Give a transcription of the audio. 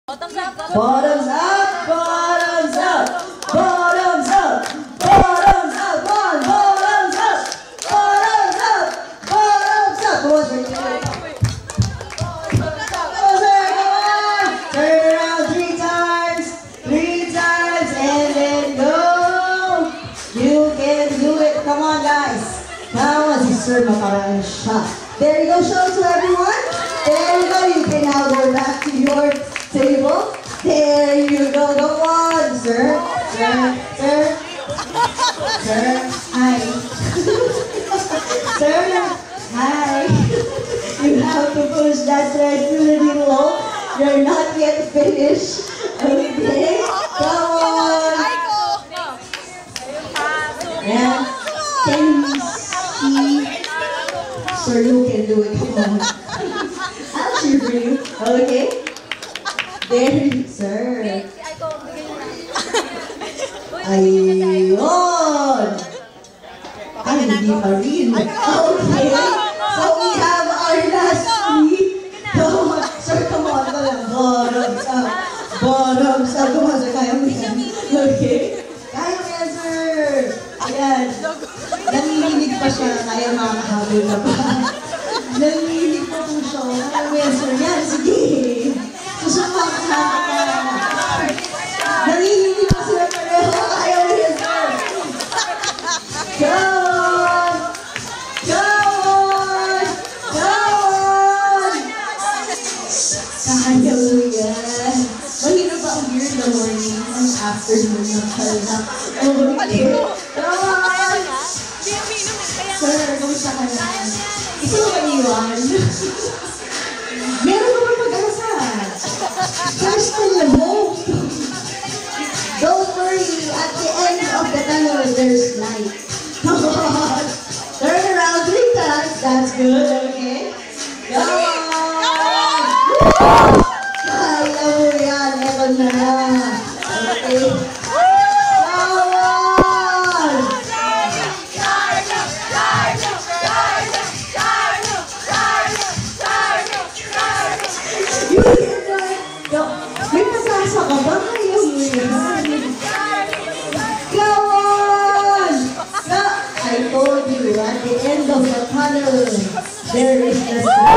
Bottoms up, bottoms up, bottoms up, bottoms up, bottoms up, one, bottoms up, bottoms up, bottoms up. Come on, turn around three times, and then go. You can do it. Come on, guys. Come on, sister, makaraan siya. There you go, show to everyone. There you go. You can now go back to your table. There you go. Go on, sir. Sir. Hi. Sir. Hi. You have to push that thread really low. You're not yet finished. Okay. Come on. Yeah. Can you see? Sir, you can do it. Come on. I'll cheer for you. Okay. There you, sir. Ayun! Ay, hindi pa rin. Okay. So we have our last three. Come on. Sir, come on. Bottoms up. Bottoms up. Come on, sir. Kaya mo yan. Okay. Kaya mo yan, sir. Ayan. Nanginginig pa siya. Kaya makakahabol na pa. Nanginginig pa po siya. Kaya mo yan, sir. Yan, sige. Susunod ka. Nanginginig pa sila pareho. Kaya mo yan, sir. Go on! Go on! Go on! Kaya mo yan. Mahirap ba ang year in the morning and afternoon ng kaya? Okay. Go on! Sir, kamusta ka na? Ito ba iwan? Meron ka ba mag-asa? First time mo. Don't worry, at the end of the tunnel, there's light. Come on! Turn around 3 times. That's good, okay? Go on! Kaya mo yan. Eto na. Okay. May pag-asa ka ba? Kaya mo yan. Go on! I told you, at the end of the tunnel, there is the sun.